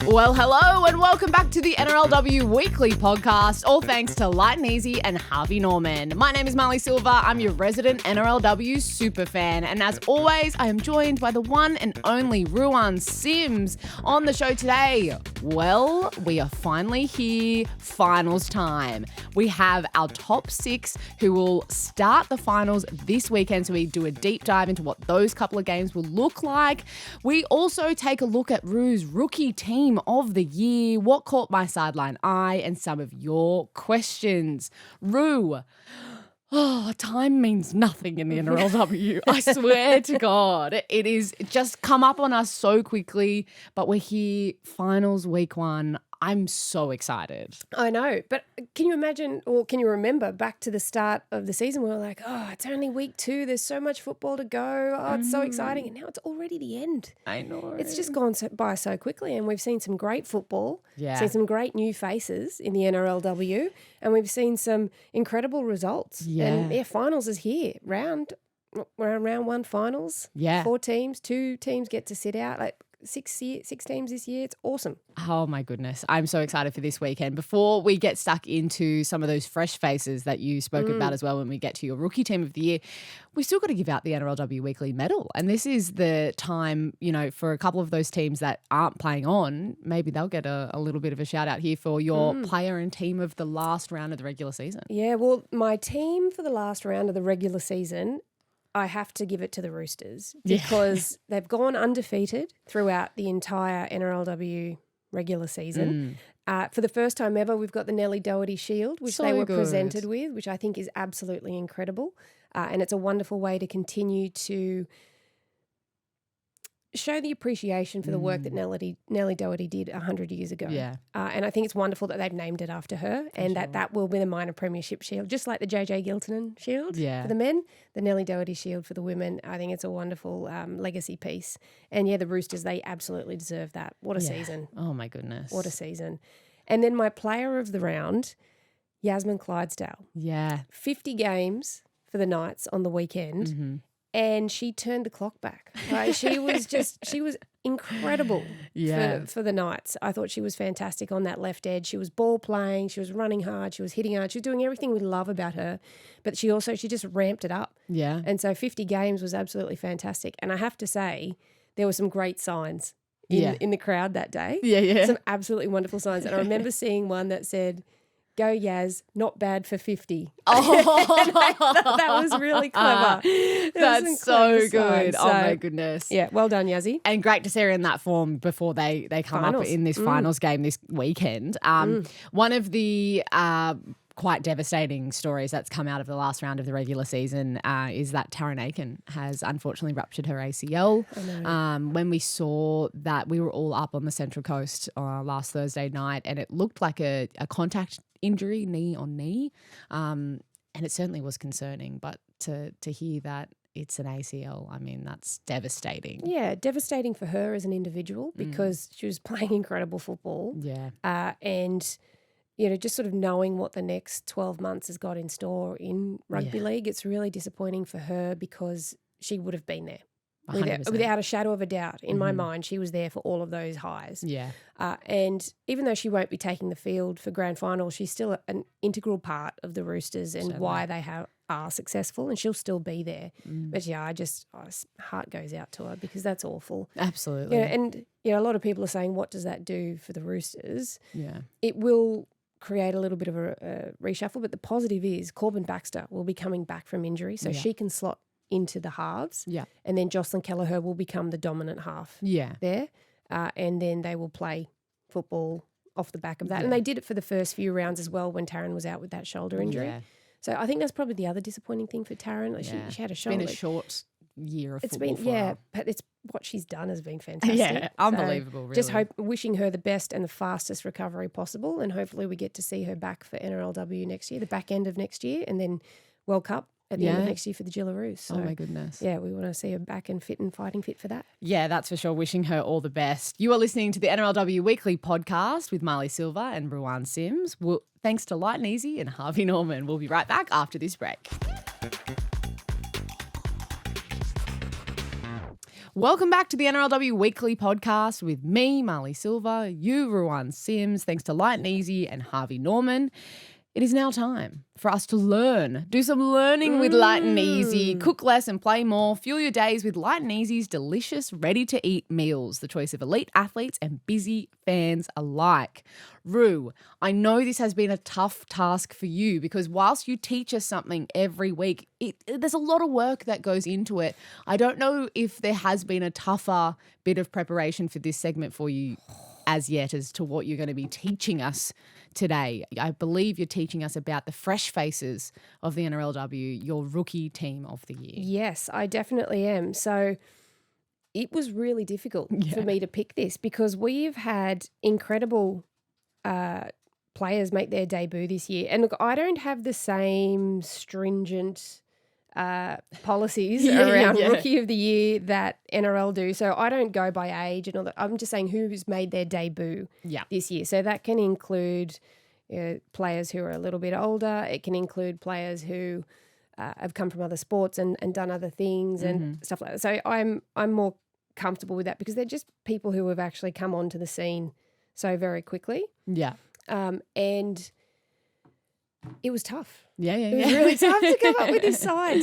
Well, hello and welcome back to the NRLW Weekly Podcast, all thanks to Lite and Easy and Harvey Norman. My name is Marley Silva. I'm your resident NRLW superfan. And as always, I am joined by the one and only Ruan Sims on the show today. Well, we are finally here. Finals time. We have our top 6 who will start the finals this weekend. So we do a deep dive into what those couple of games will look like. We also take a look at Ru's rookie team of the year, what caught my sideline eye, and some of your questions. Ru, time means nothing in the NRLW. I swear to God. It is just come up on us so quickly, but we're here, finals week 1. I'm so excited. I know, but can you imagine or can you remember back to the start of the season? We were like, it's only week 2. There's so much football to go. Oh, it's so exciting. And now it's already the end. I know. It's just gone by so quickly, and we've seen some great football, Yeah. seen some great new faces in the NRLW, and we've seen some incredible results. Yeah. And finals is here. We're on round 1 finals. Yeah. 4 teams, 2 teams get to sit out. Like 6 teams this year. It's awesome. Oh my goodness. I'm so excited for this weekend. Before we get stuck into some of those fresh faces that you spoke about as well when we get to your rookie team of the year, we've still got to give out the NRLW Weekly Medal. And this is the time, for a couple of those teams that aren't playing on, maybe they'll get a little bit of a shout out here for your player and team of the last round of the regular season. Yeah, well, my team for the last round of the regular season, I have to give it to the Roosters because they've gone undefeated throughout the entire NRLW regular season. For the first time ever, we've got the Nellie Doherty Shield, which they were presented with, which I think is absolutely incredible. And it's a wonderful way to continue to show the appreciation for the work that Nellie Doherty did 100 years ago. Yeah. And I think it's wonderful that they've named it after her and that will be the minor Premiership Shield, just like the JJ Giltinan Shield for the men, the Nellie Doherty Shield for the women. I think it's a wonderful legacy piece. And, the Roosters, they absolutely deserve that. What a season. Oh, my goodness. What a season. And then my player of the round, Yasmin Clydesdale. Yeah. 50 games for the Knights on the weekend. And she turned the clock back. She was incredible for the Knights. I thought she was fantastic on that left edge. She was ball playing. She was running hard. She was hitting hard. She was doing everything we love about her. But she just ramped it up. Yeah. And so 50 games was absolutely fantastic. And I have to say, there were some great signs in the crowd that day. Yeah. Some absolutely wonderful signs. And I remember seeing one that said, "Go Yaz, not bad for 50. That was really clever. That's so good. Oh my goodness. Yeah, well done, Yazzie. And great to see her in that form before they come Finals. up in this finals game this weekend. One of the quite devastating stories that's come out of the last round of the regular season is that Tarryn Aiken has unfortunately ruptured her ACL. When we saw that, we were all up on the Central Coast last Thursday night, and it looked like a contact injury, knee on knee, and it certainly was concerning. But to hear that it's an ACL, I mean, that's devastating. Yeah, devastating for her as an individual because she was playing incredible football. Yeah. And just sort of knowing what the next 12 months has got in store in rugby league, it's really disappointing for her because she would have been there. Without a shadow of a doubt. In my mind, she was there for all of those highs. Yeah. And even though she won't be taking the field for grand final, she's still an integral part of the Roosters and why they are successful, and she'll still be there. But heart goes out to her because that's awful. Absolutely. And a lot of people are saying, what does that do for the Roosters? Yeah. It will create a little bit of a reshuffle, but the positive is Corbin Baxter will be coming back from injury, so she can slot into the halves. Yeah. And then Jocelyn Kelleher will become the dominant half there. And then they will play football off the back of that. And they did it for the first few rounds as well when Tarryn was out with that shoulder injury. Yeah. So I think that's probably the other disappointing thing for Tarryn. She had a shoulder. It's been a short year of football for her. But it's what she's done has been fantastic. Yeah, unbelievable, really. Just wishing her the best and the fastest recovery possible, and hopefully we get to see her back for NRLW next year, the back end of next year, and then World Cup at the end of next year for the Jillaroos. So, oh, my goodness. Yeah, we want to see her back and fit and fighting fit for that. Yeah, that's for sure. Wishing her all the best. You are listening to the NRLW Weekly Podcast with Marley Silva and Ruan Sims. Thanks to Lite and Easy and Harvey Norman. We'll be right back after this break. Welcome back to the NRLW Weekly Podcast with me, Marley Silva, you, Ruan Sims, thanks to Lite and Easy and Harvey Norman. It is now time for us to learn. Do some learning with Lite and Easy. Cook less and play more. Fuel your days with Lite and Easy's delicious, ready-to-eat meals, the choice of elite athletes and busy fans alike. Rue, I know this has been a tough task for you because whilst you teach us something every week, there's a lot of work that goes into it. I don't know if there has been a tougher bit of preparation for this segment for you as yet as to what you're going to be teaching us today. I believe you're teaching us about the fresh faces of the NRLW, your rookie team of the year. Yes, I definitely am. So it was really difficult for me to pick this because we've had incredible players make their debut this year. And look, I don't have the same stringent policies around Rookie of the Year that NRL do. So I don't go by age and all that. I'm just saying who's made their debut this year. So that can include players who are a little bit older. It can include players who have come from other sports and done other things and stuff like that. So I'm more comfortable with that because they're just people who have actually come onto the scene so very quickly. Yeah. And it was tough. It was really tough to come up with this side.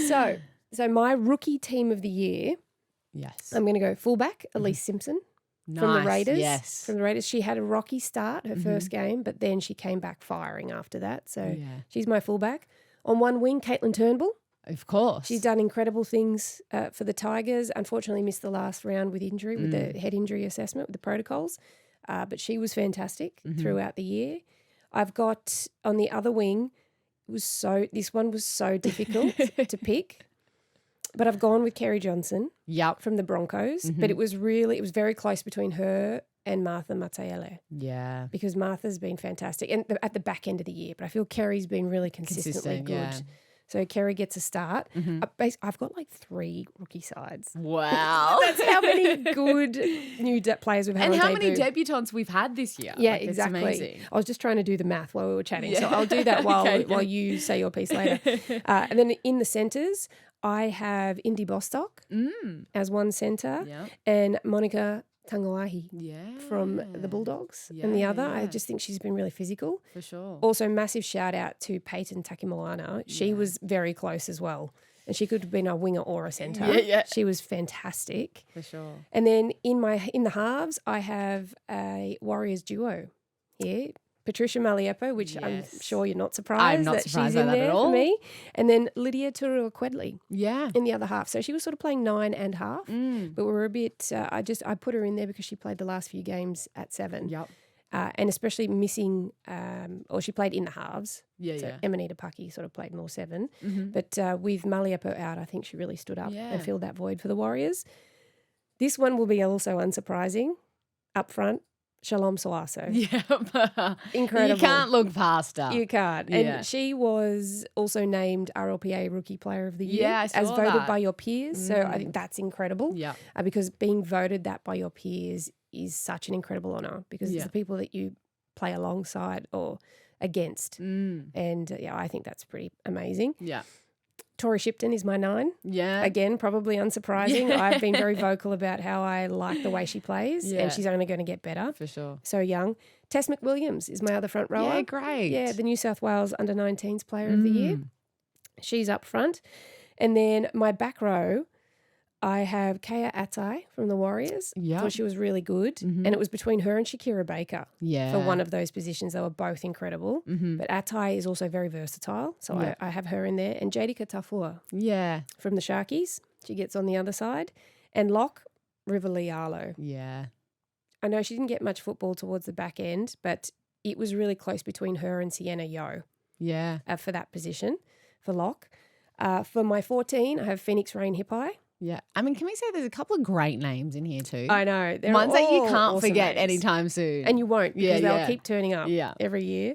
So my rookie team of the year, I'm going to go fullback, Elise Simpson from the Raiders. Yes. From the Raiders. She had a rocky start, her first game, but then she came back firing after that. So she's my fullback. On one wing, Caitlin Turnbull. Of course. She's done incredible things for the Tigers. Unfortunately missed the last round with injury, with the head injury assessment, with the protocols. But she was fantastic throughout the year. I've got on the other wing, this one was so difficult to pick, but I've gone with Kerry Johnson from the Broncos, but it was very close between her and Martha Matayele. Yeah. Because Martha's been fantastic and at the back end of the year, but I feel Kerry's been really consistently good. Yeah. So Kerry gets a start. I've got like 3 rookie sides. Wow. That's how many good new players we've had. And how many debutants we've had this year. Yeah, exactly. I was just trying to do the math while we were chatting. So I'll do that while you say your piece later. And then in the centres, I have Indy Bostock as one centre and Monica Tangoahi from the Bulldogs and the other. I just think she's been really physical. For sure. Also, massive shout out to Peyton Takimoana. She was very close as well. And she could have been a winger or a centre. She was fantastic. For sure. And then in the halves, I have a Warriors duo here. Patricia Maliepo, which I'm sure you're not surprised that she's in there for me. And then Lydia Turua-Quedley in the other half. So she was sort of playing 9 and half, but we're a bit I put her in there because she played the last few games at 7. Yep. And especially missing or she played in the halves. So Emanita Pucky sort of played more 7. But with Maliepo out, I think she really stood up and filled that void for the Warriors. This one will be also unsurprising. Up front, Shalom Soaso. Incredible. You can't look past her. You can't. And she was also named RLPA Rookie Player of the Year as voted by your peers. So I think that's incredible. Because being voted that by your peers is such an incredible honour because it's the people that you play alongside or against. And I think that's pretty amazing. Tori Shipton is my 9. Again, probably unsurprising. I've been very vocal about how I like the way she plays and she's only going to get better. For sure. So young. Tess McWilliams is my other front rower. Yeah, great. The New South Wales Under-19s Player of the Year. She's up front. And then my back row, I have Kea Atai from the Warriors. Thought she was really good. And it was between her and Shakira Baker for one of those positions. They were both incredible. But Atai is also very versatile. So I have her in there. And Jadika Tafua from the Sharkies. She gets on the other side. And lock, Riverly Arlo. I know she didn't get much football towards the back end, but it was really close between her and Sienna Yo for that position for lock. For my 14, I have Phoenix Rain Hippai. I mean, can we say there's a couple of great names in here too? I know. Ones that you can't forget anytime soon. And you won't because they'll keep turning up every year.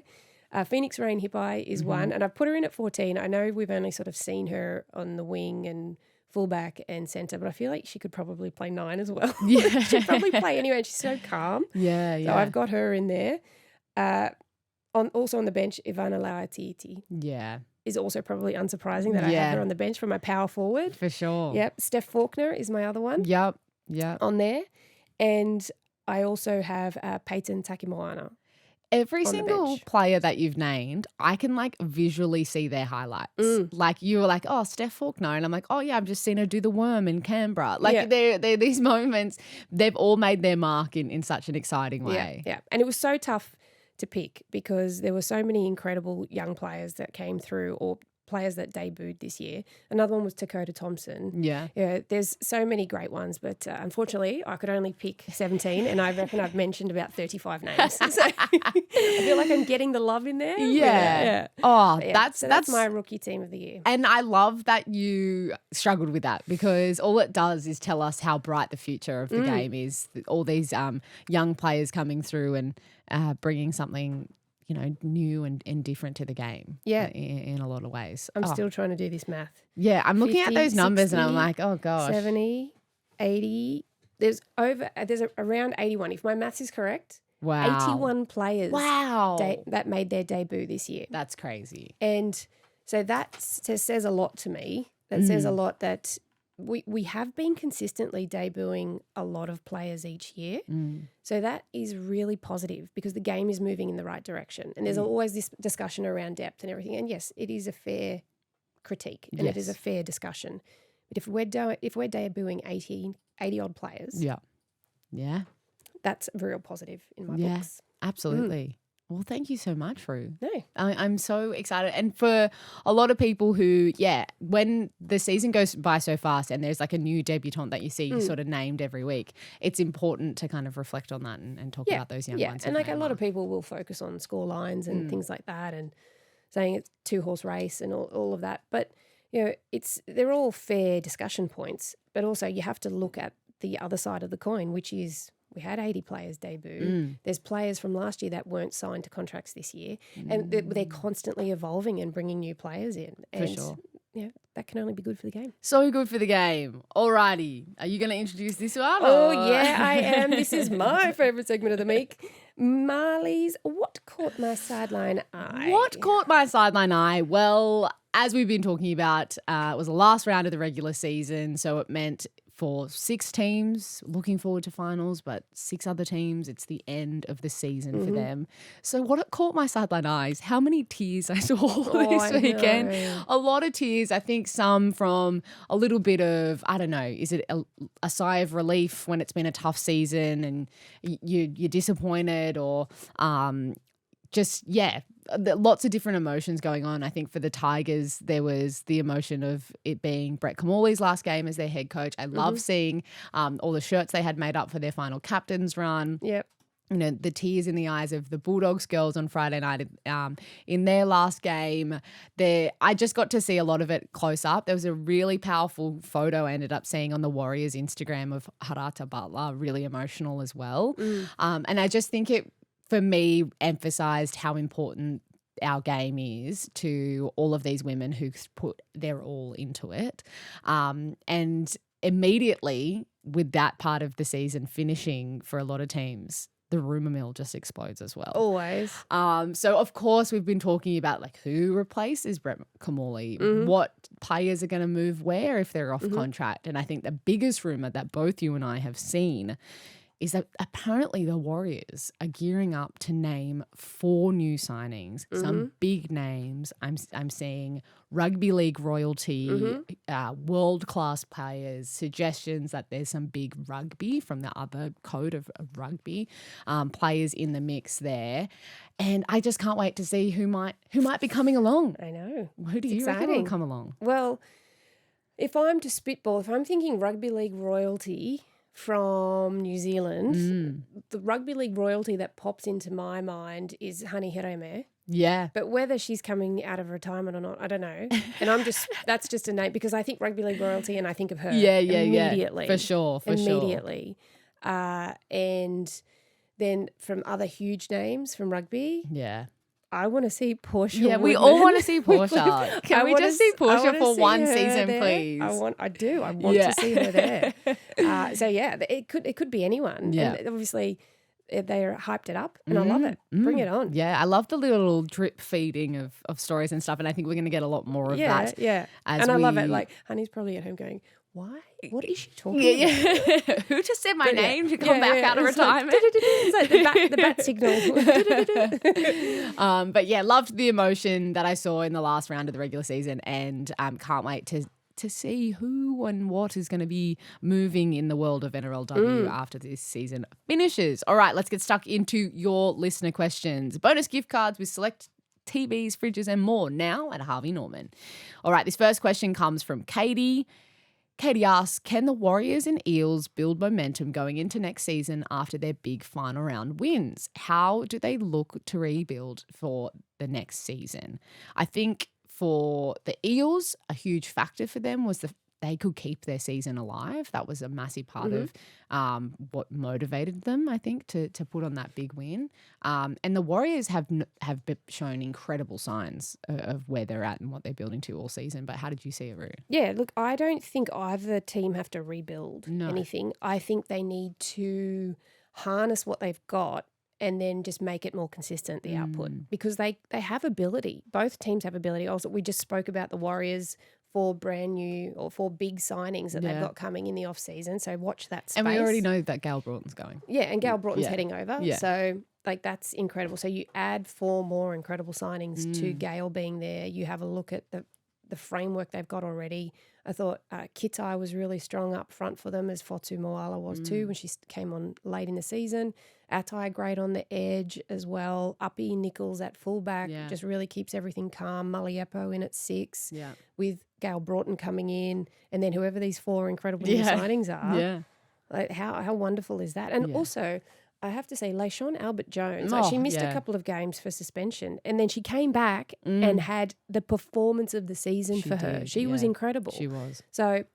Phoenix Rain Hippai is one, and I've put her in at 14. I know we've only sort of seen her on the wing and fullback and centre, but I feel like she could probably play 9 as well. She'd probably play anyway. She's so calm. So I've got her in there. Also on the bench, Ivana Lauatiiti. Is also probably unsurprising that I have her on the bench for my power forward. For sure. Steph Faulkner is my other one. on there. And I also have Peyton Takimoana. Every single player that you've named, I can like visually see their highlights. Like you were like, oh, Steph Faulkner. And I'm like, oh yeah, I've just seen her do the worm in Canberra. Like they're these moments, they've all made their mark in such an exciting way. Yeah. And it was so tough to pick because there were so many incredible young players that came through or players that debuted this year. Another one was Dakota Thompson. Yeah. There's so many great ones, but unfortunately I could only pick 17 and I reckon I've mentioned about 35 names. So I feel like I'm getting the love in there. Yeah. Oh, that's my rookie team of the year. And I love that you struggled with that because all it does is tell us how bright the future of the game is. All these young players coming through and bringing something new and different to the game. Yeah. In a lot of ways. I'm still trying to do this math. Yeah, I'm looking at those numbers 60, and I'm like, oh gosh. 70, 80. There's around 81. If my maths is correct. Wow. 81 players. Wow. That made their debut this year. That's crazy. And so that says a lot to me. That says a lot that we have been consistently debuting a lot of players each year. So that is really positive because the game is moving in the right direction. And there's always this discussion around depth and everything. And yes, it is a fair critique and it is a fair discussion. But if we're debuting 80 odd players, yeah, that's real positive in my books. Absolutely. Well, thank you so much, Rue. No. I'm so excited. And for a lot of people who, when the season goes by so fast and there's like a new debutant that you see sort of named every week, it's important to kind of reflect on that and talk about those young ones. And like a lot of people will focus on score lines and things like that and saying it's 2-horse race and all of that. But, they're all fair discussion points. But also you have to look at the other side of the coin, which is we had 80 players debut. There's players from last year that weren't signed to contracts this year. And they're constantly evolving and bringing new players in. And, for sure. That can only be good for the game. So good for the game. Alrighty. Are you going to introduce this one? Oh, yeah, I am. This is my favourite segment of the week. Marley's What Caught My Sideline Eye. What caught my sideline eye? Well, as we've been talking about, it was the last round of the regular season, so it meant for 6 teams looking forward to finals, but 6 other teams, it's the end of the season for them. So what it caught my sideline eyes, how many tears I saw this weekend. A lot of tears. I think some from a little bit of, I don't know, is it a sigh of relief when it's been a tough season and you're disappointed or lots of different emotions going on. I think for the Tigers, there was the emotion of it being Brett Kamali's last game as their head coach. I love seeing all the shirts they had made up for their final captain's run. Yep. The tears in the eyes of the Bulldogs girls on Friday night in their last game. I just got to see a lot of it close up. There was a really powerful photo I ended up seeing on the Warriors Instagram of Harata Butler, really emotional as well. And I just think it, for me, emphasised how important our game is to all of these women who put their all into it. And immediately with that part of the season finishing for a lot of teams, the rumour mill just explodes as well. Always. So, of course, we've been talking about like who replaces Brett Kamali, what players are going to move where if they're off contract. And I think the biggest rumour that both you and I have seen is that apparently the Warriors are gearing up to name 4 new signings, some big names. I'm seeing rugby league royalty, world-class players, suggestions that there's some big rugby from the other code of rugby players in the mix there. And I just can't wait to see who might be coming along. I know. Who do you reckon will come along? Well, if I'm to spitball, if I'm thinking rugby league royalty from New Zealand, the rugby league royalty that pops into my mind is Hani Hireme. Yeah. But whether she's coming out of retirement or not, I don't know. And that's just a name because I think rugby league royalty and I think of her immediately. Yeah. For sure. Immediately. And then from other huge names from rugby. Yeah. I want to see Portia. Yeah, we Woodman. all want to see Portia. Can we just see Portia for one season, there. please? I want to see her there. It could be anyone. Yeah. And obviously they're hyped it up and I love it. Bring it on. Yeah, I love the little drip feeding of stories and stuff, and I think we're going to get a lot more of that. Yeah. And I love it. Like, Honey's probably at home going, why? What is she talking Yeah. Who just said my name to come back out of retirement? It's like the bat signal. But yeah, loved the emotion that I saw in the last round of the regular season, and can't wait to see who and what is going to be moving in the world of NRLW after this season finishes. All right, let's get stuck into your listener questions. Bonus gift cards with select TVs, fridges and more now at Harvey Norman. All right, this first question comes from Katie. Katie asks, can the Warriors and Eels build momentum going into next season after their big final round wins? How do they look to rebuild for the next season? I think for the Eels, a huge factor for them was they could keep their season alive. That was a massive part of what motivated them, I think, to put on that big win. And the Warriors have shown incredible signs of where they're at and what they're building to all season. But how did you see it, Roo? Yeah, look, I don't think either team have to rebuild anything. I think they need to harness what they've got and then just make it more consistent, the output, because they have ability. Both teams have ability. Also, we just spoke about the Warriors for brand new or for big signings that they've got coming in the off season. So watch that space. And we already know that Gal Broughton's going. Yeah, and Gal Broughton's heading over. Yeah. So that's incredible. So you add 4 more incredible signings to Gale being there. You have a look at the framework they've got already. I thought Kitai was really strong up front for them, as Fotu Moala was too when she came on late in the season. Atai great on the edge as well. Uppy Nichols at fullback just really keeps everything calm. Muliepo in at 6 with Gail Broughton coming in, and then whoever these 4 incredible new signings are. Yeah, like how wonderful is that? And also, I have to say, Layshawn Albert-Jones, she missed a couple of games for suspension, and then she came back and had the performance of the season for her. She was incredible. She was. So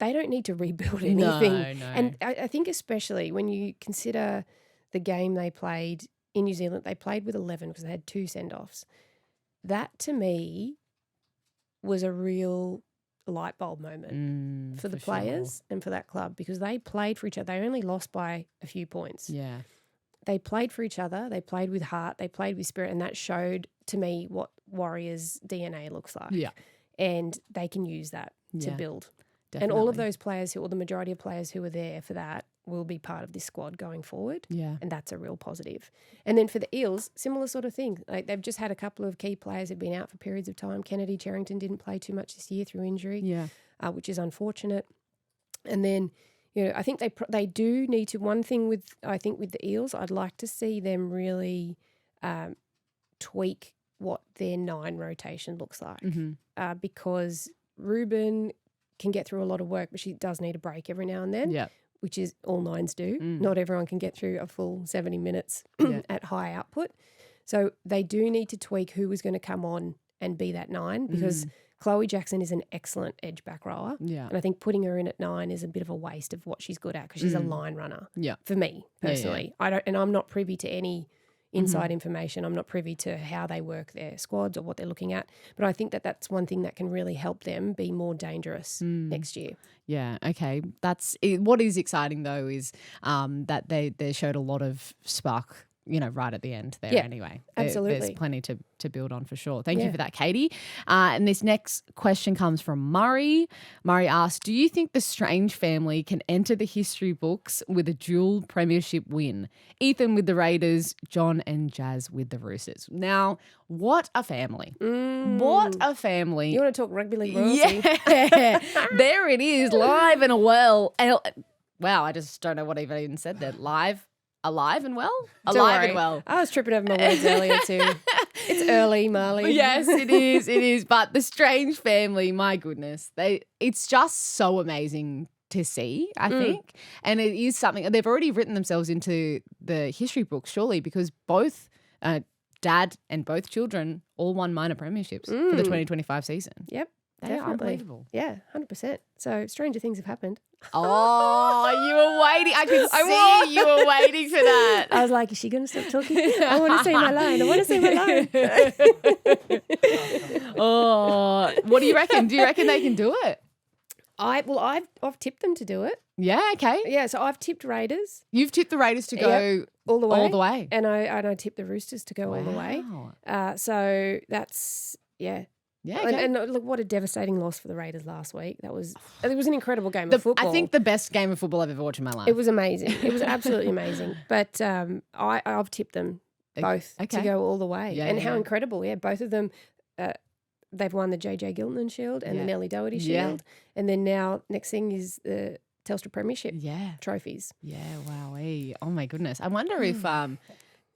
they don't need to rebuild anything. No. And I think especially when you consider the game they played in New Zealand, they played with 11 because they had 2 send-offs. That, to me, was a real light bulb moment for the players and for that club, because they played for each other. They only lost by a few points. Yeah. They played for each other. They played with heart. They played with spirit, and that showed to me what Warriors' DNA looks like. Yeah. And they can use that to build. Definitely. And all of those players or the majority of players who were there for that will be part of this squad going forward. Yeah. And that's a real positive. And then for the Eels, similar sort of thing. Like, they've just had a couple of key players who've been out for periods of time. Kennedy Cherrington didn't play too much this year through injury, which is unfortunate. And then, I think they do need to, one thing with the Eels, I'd like to see them really tweak what their 9 rotation looks like, because Ruben can get through a lot of work, but she does need a break every now and then. Yeah. Which is all 9s do. Not everyone can get through a full 70 minutes at high output. So they do need to tweak who is going to come on and be that 9, because Chloe Jackson is an excellent edge back rower. Yeah. And I think putting her in at 9 is a bit of a waste of what she's good at, because she's a line runner. Yeah. For me personally. I'm not privy to any inside information. I'm not privy to how they work their squads or what they're looking at. But I think that's one thing that can really help them be more dangerous next year. Yeah, okay. That's it. What is exciting though is that they showed a lot of spark, right at the end there anyway. Absolutely. There's plenty to build on for sure. Thank you for that, Katie. And this next question comes from Murray. Murray asks, do you think the Strange family can enter the history books with a dual premiership win? Ethan with the Raiders, John and Jazz with the Roosters. Now, what a family. What a family. You want to talk rugby league royalty? Yeah. There it is, live and well. Wow, I just don't know what I've even said there. Alive and well? Alive and well. I was tripping over my words earlier too. It's early, Marley. Yes, it is. It is. But the Strange family, my goodness, it's just so amazing to see, I think. And it is something, they've already written themselves into the history books, surely, because both dad and both children all won minor premierships for the 2025 season. Yep. They are unbelievable. Yeah, 100%. So stranger things have happened. Oh, you were waiting. I could see you were waiting for that. I was like, is she going to stop talking? I want to say my line. Oh, what do you reckon? Do you reckon they can do it? I've tipped them to do it. Yeah, okay. Yeah, so I've tipped Raiders. You've tipped the Raiders to go all the way. All the way. And I tipped the Roosters to go all the way. So that's, Yeah, okay. And look, what a devastating loss for the Raiders last week. It was an incredible game of football. I think the best game of football I've ever watched in my life. It was amazing. It was absolutely amazing. But I've tipped them both to go all the way. Yeah, and how incredible. Yeah, both of them, they've won the JJ Giltinan Shield and the Nellie Doherty Shield. And then now next thing is the Telstra Premiership trophies. Yeah, wowee. Oh, my goodness. I wonder if John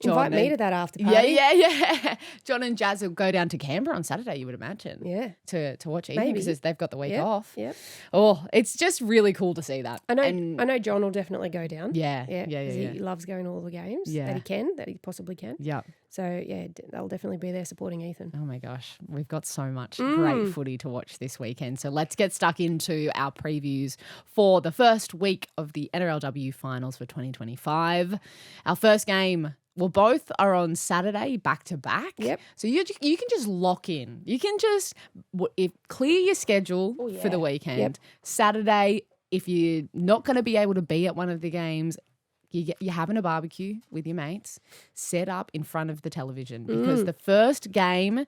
invite me to that after party. Yeah. John and Jazz will go down to Canberra on Saturday, you would imagine. Yeah. To watch Ethan because they've got the week off. Yep. Oh, it's just really cool to see that. I know John will definitely go down. Yeah. He loves going to all the games that he possibly can. Yeah. So, they'll definitely be there supporting Ethan. Oh, my gosh. We've got so much great footy to watch this weekend. So let's get stuck into our previews for the first week of the NRLW finals for 2025. Our first game, well, both are on Saturday back to back. Yep. So you can just lock in. You can just clear your schedule for the weekend. Yep. Saturday, if you're not going to be able to be at one of the games, you're having a barbecue with your mates, set up in front of the television because the first game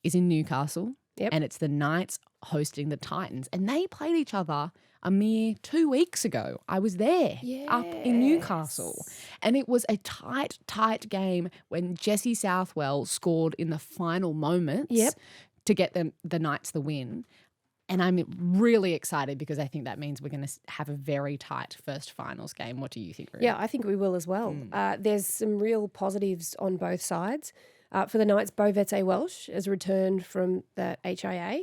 is in Newcastle and it's the Knights hosting the Titans. And they played each other a mere 2 weeks ago. I was there up in Newcastle. And it was a tight game when Jesse Southwell scored in the final moments to get the Knights the win. And I'm really excited because I think that means we're going to have a very tight first finals game. What do you think, Rue? Yeah, I think we will as well. There's some real positives on both sides. For the Knights, Bo Vetse-Welsh has returned from the HIA.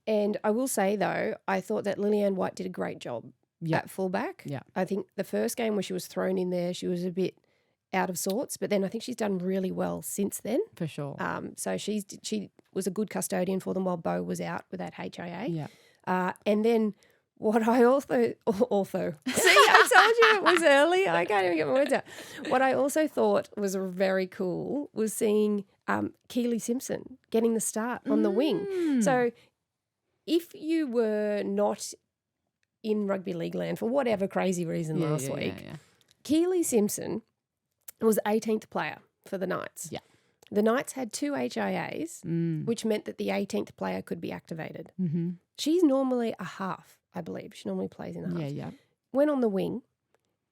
And I will say, though, I thought that Lillian White did a great job at fullback. Yeah. I think the first game where she was thrown in there, she was a bit out of sorts, but then I think she's done really well since then. For sure. So she was a good custodian for them while Bo was out with that HIA. Yeah. And then what I also see, I told you it was early. I can't even get my words out. What I also thought was very cool was seeing Keely Simpson getting the start on the wing. So if you were not in rugby league land for whatever crazy reason last week, Keely Simpson was 18th player for the Knights. Yeah. The Knights had 2 HIAs, which meant that the 18th player could be activated. She's normally a half, I believe. She normally plays in the half. Yeah. Went on the wing,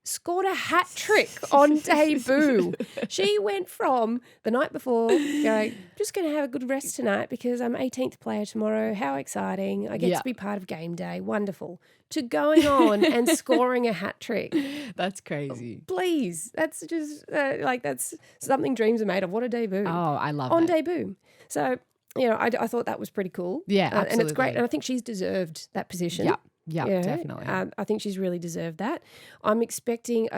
scored a hat trick on debut. She went from the night before going, just going to have a good rest tonight because I'm 18th player tomorrow. How exciting. I get to be part of game day. Wonderful. To going on and scoring a hat trick. That's crazy. Please. That's just that's something dreams are made of. What a debut. Oh, I love on it. debut. So, I thought that was pretty cool. Yeah, absolutely. And it's great. And I think she's deserved that position. Yeah, definitely. I think she's really deserved that. I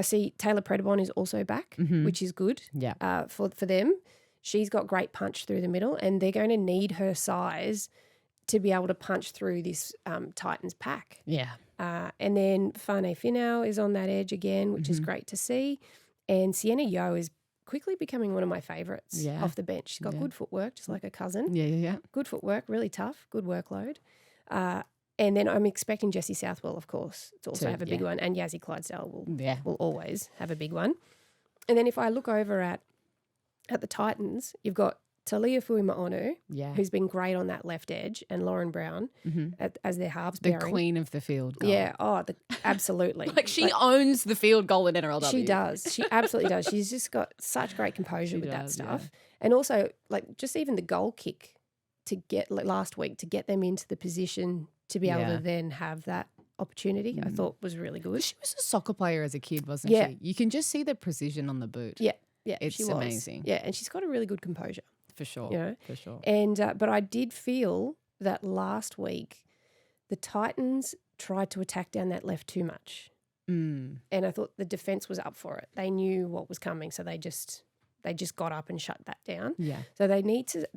see Taylor Predabon is also back, which is good for them. She's got great punch through the middle and they're going to need her size to be able to punch through this Titans pack. Yeah. And then Fane Finau is on that edge again, which is great to see. And Sienna Yeo is quickly becoming one of my favourites off the bench. She's got good footwork, just like her cousin. Yeah. Good footwork, really tough, good workload. And then I'm expecting Jessie Southwell, of course, to also have a big one. And Yazzie Clydesdale will always have a big one. And then if I look over at the Titans, you've got Talia Fuimaonu, who's been great on that left edge, and Lauren Brown as their halves the pairing. Queen of the field goal. Yeah, absolutely. She owns the field goal in NRLW. She does. She absolutely does. She's just got such great composure with that stuff. Yeah. And also, just even the goal kick to get last week, to get them into the position to be able to then have that opportunity, I thought was really good. She was a soccer player as a kid, wasn't she? You can just see the precision on the boot. Yeah, it's amazing. Yeah, and she's got a really good composure. For sure, for sure. And but I did feel that last week the Titans tried to attack down that left too much. And I thought the defence was up for it. They knew what was coming, so they just got up and shut that down. Yeah. So they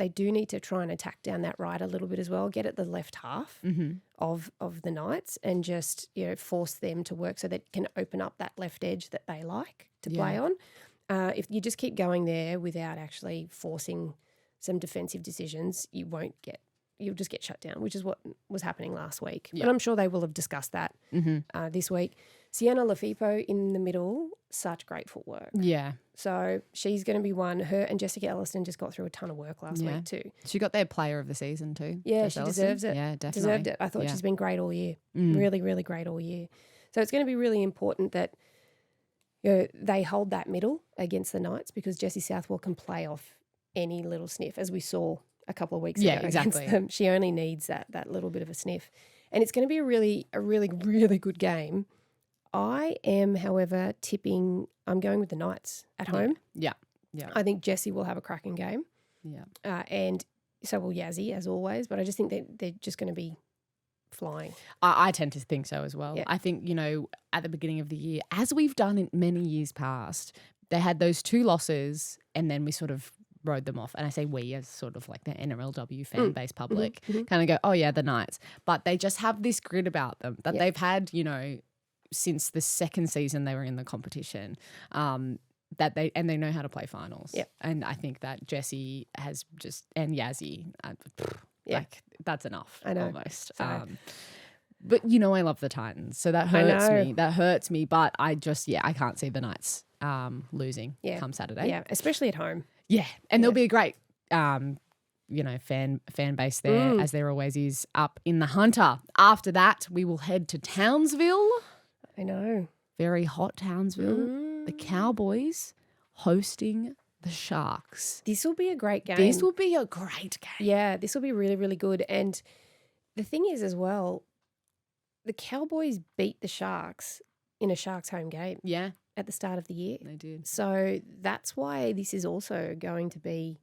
do need to try and attack down that right a little bit as well, get at the left half of the Knights and just, force them to work so they can open up that left edge that they like to play on. If you just keep going there without actually forcing some defensive decisions, you'll just get shut down, which is what was happening last week. But I'm sure they will have discussed that this week. Sienna Lafipo in the middle, such great footwork. Yeah. So she's going to be one. Her and Jessica Elliston just got through a ton of work last week too. She got their player of the season too. Yeah, Jess she Ellison. deserves it. Yeah, definitely. Deserved it. I thought she's been great all year. Really, really great all year. So it's going to be really important that they hold that middle against the Knights because Jessie Southwell can play off any little sniff, as we saw a couple of weeks ago exactly. against them. She only needs that little bit of a sniff. And it's going to be a really, really good game. I am, however, I'm going with the Knights at home. Yeah. I think Jessie will have a cracking game. Yeah. And so will Yazzie, as always. But I just think that they're just going to be flying. I tend to think so as well. Yeah. I think, at the beginning of the year, as we've done in many years past, they had those 2 losses and then we sort of rode them off. And I say we as sort of like the NRLW fan base public kind of go, oh yeah, the Knights. But they just have this grit about them that they've had, since the second season they were in the competition, that they know how to play finals. Yep. And I think that Jessie has and Yazzie, like that's enough. I know. Almost. So. But I love the Titans, so that hurts me. That hurts me. But I can't see the Knights losing come Saturday. Yeah, especially at home. Yeah, and there'll be a great fan base there, as there always is up in the Hunter. After that, we will head to Townsville. I know. Very hot Townsville. The Cowboys hosting the Sharks. This will be a great game. This will be a great game. Yeah, this will be really, really good. And the thing is as well, the Cowboys beat the Sharks in a Sharks home game. Yeah. At the start of the year. They did. So that's why this is also going to be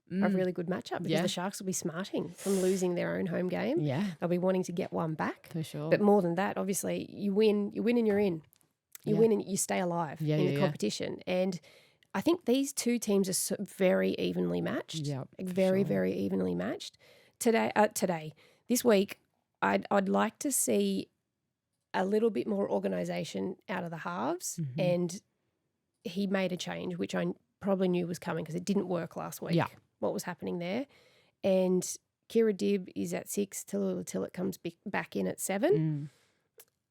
a really good matchup because the Sharks will be smarting from losing their own home game. Yeah. They'll be wanting to get one back. For sure. But more than that, obviously, you win and you're in. You win and you stay alive in the competition. And I think these two teams are very evenly matched. Yeah. Very evenly matched. This week, I'd like to see a little bit more organisation out of the halves, and he made a change, which I probably knew was coming because it didn't work last week. Yeah. What was happening there. And Kira Dibb is at 6 till it comes back in at 7.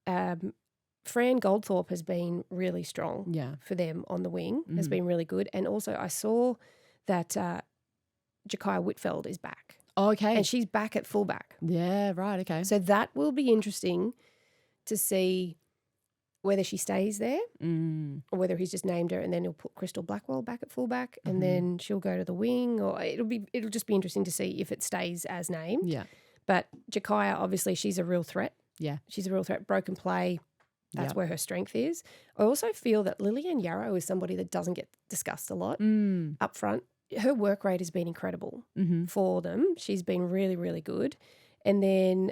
Fran Goldthorpe has been really strong for them on the wing, has been really good. And also I saw that Jakaya Whitfeld is back. Oh, okay. And she's back at fullback. Yeah, right, okay. So that will be interesting to see whether she stays there or whether he's just named her and then he'll put Crystal Blackwell back at fullback and then she'll go to the wing, or it'll just be interesting to see if it stays as named. Yeah. But Jakaya, obviously, she's a real threat. Yeah. She's a real threat. Broken play, that's where her strength is. I also feel that Lillian Yarrow is somebody that doesn't get discussed a lot up front. Her work rate has been incredible for them. She's been really, really good. And then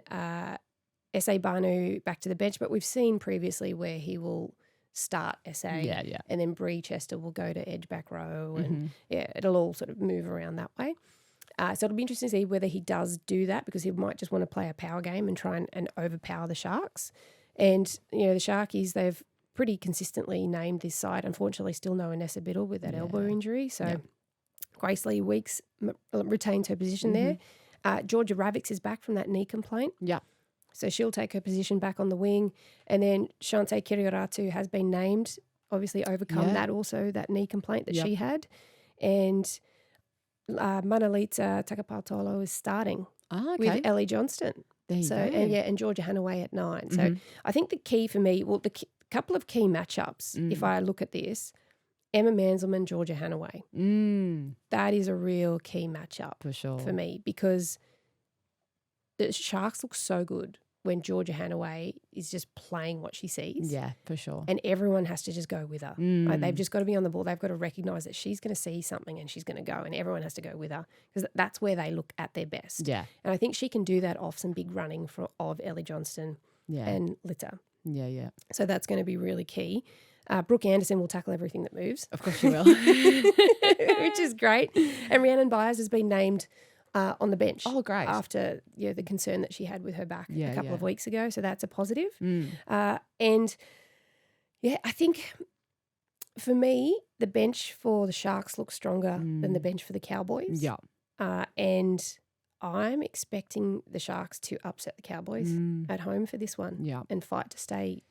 S.A. Banu back to the bench, but we've seen previously where he will start S.A. and then Bree Chester will go to edge back row and it'll all sort of move around that way. So it'll be interesting to see whether he does do that because he might just want to play a power game and try and overpower the Sharks. And, the Sharkies, they've pretty consistently named this side. Unfortunately, still no Anessa Biddle with that elbow injury. So Grace Lee Weeks retains her position there. Georgia Ravix is back from that knee complaint. Yeah. So she'll take her position back on the wing. And then Shante Kirioratu has been named, obviously overcome that also, that knee complaint that she had. And Manalitza Takapatolo is starting with Ellie Johnston. There you go. And Georgia Hanaway at 9. So I think the key for me, couple of key matchups, if I look at this, Emma Manselman, Georgia Hanaway. That is a real key matchup for sure for me because the Sharks look so good when Georgia Hanaway is just playing what she sees. Yeah, for sure. And everyone has to just go with her. Like they've just got to be on the ball. They've got to recognise that she's going to see something and she's going to go, and everyone has to go with her because that's where they look at their best. Yeah. And I think she can do that off some big running of Ellie Johnston and Litter. Yeah. So that's going to be really key. Brooke Anderson will tackle everything that moves. Of course she will. Which is great. And Rhiannon Byers has been named on the bench. Oh, great. After the concern that she had with her back a couple of weeks ago. So that's a positive. I think for me, the bench for the Sharks looks stronger than the bench for the Cowboys. Yeah. And I'm expecting the Sharks to upset the Cowboys at home for this one Yeah. and fight to stay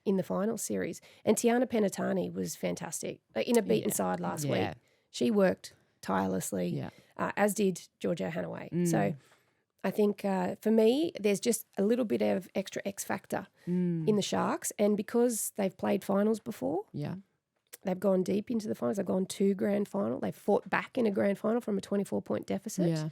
in the final series. And Tiana Penatani was fantastic in a beaten side last week. She worked tirelessly, as did Georgia Hanaway. So I think for me, there's just a little bit of extra X factor in the Sharks. And because they've played finals before, they've gone deep into the finals. They've gone to grand final. They've fought back in a grand final from a 24-point deficit.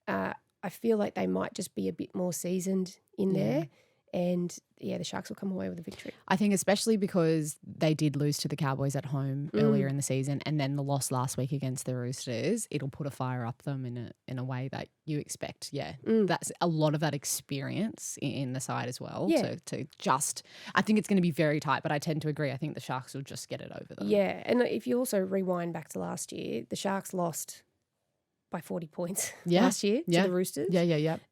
I feel like they might just be a bit more seasoned in there. And, the Sharks will come away with a victory. I think especially because they did lose to the Cowboys at home earlier in the season, and then the loss last week against the Roosters, it'll put a fire up them in a way that you expect. That's a lot of that experience in the side as well. To just, I think it's going to be very tight, but I tend to agree. I think the Sharks will just get it over them. Yeah, and if you also rewind back to last year, the Sharks lost by 40 points last year to the Roosters.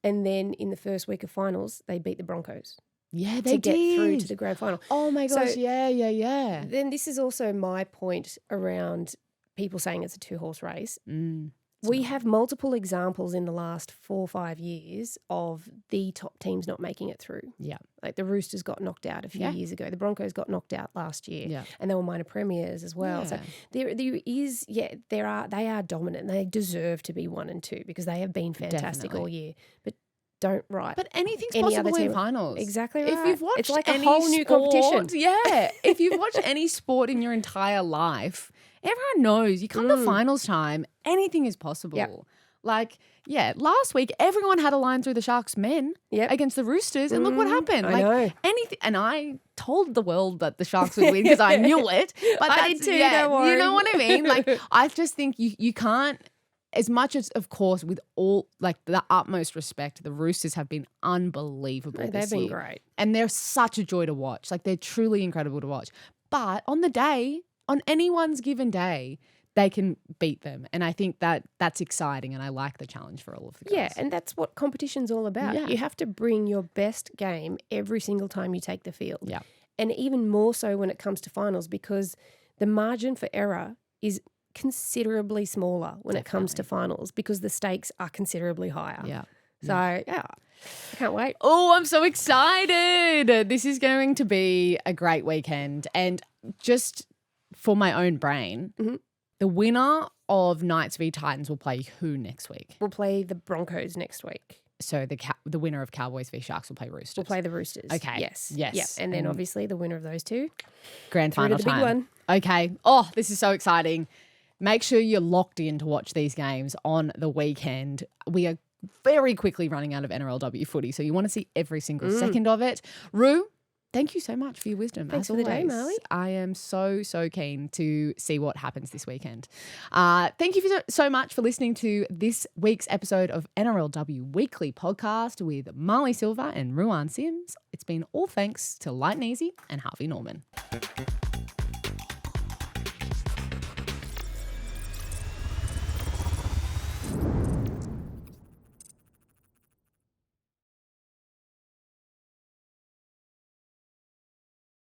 And then in the first week of finals, they beat the Broncos. They to get through to the grand final. Oh my gosh, so, Then this is also my point around people saying it's a two-horse race. We have multiple examples in the last 4 or 5 years of the top teams not making it through. Like the Roosters got knocked out a few years ago. The Broncos got knocked out last year. And they were minor premiers as well. So they are dominant. They deserve to be 1 and 2 because they have been fantastic all year. But don't write. But anything's possible in finals. Exactly right. If you've watched it's like any a whole new competition. If you've watched any sport in your entire life, everyone knows you come to finals time, anything is possible. Like, last week everyone had a line through the Sharks men against the Roosters, and look what happened. I know. Anything, and I told the world that the Sharks would win because I knew it. But I did too. Don't worry. You know what I mean? Like, I just think you can't. As much as, of course, with all, like, the utmost respect, the Roosters have been unbelievable this year. They've been great. And they're such a joy to watch. Like, they're truly incredible to watch. But on the day, on anyone's given day, they can beat them. And I think that's exciting, and I like the challenge for all of the guys. Yeah, and that's what competition's all about. You have to bring your best game every single time you take the field. And even more so when it comes to finals, because the margin for error is considerably smaller when it comes to finals because the stakes are considerably higher. So, I can't wait. Oh, I'm so excited. This is going to be a great weekend. And just for my own brain, the winner of Knights v Titans will play who next week? We'll play the Broncos next week. So the winner of Cowboys v Sharks will play Roosters. We'll play the Roosters. Okay. Yes. Yep. And then obviously the winner of those two. Grand final the time. Big one. Okay. Oh, this is so exciting. Make sure you're locked in to watch these games on the weekend. We are very quickly running out of NRLW footy, so you want to see every single second of it. Roo, thank you so much for your wisdom. Thanks as for always. the day, Marley. I am so keen to see what happens this weekend. Thank you so much for listening to this week's episode of NRLW Weekly Podcast with Marley Silva and Ruan Sims. It's been all thanks to Lite and Easy and Harvey Norman.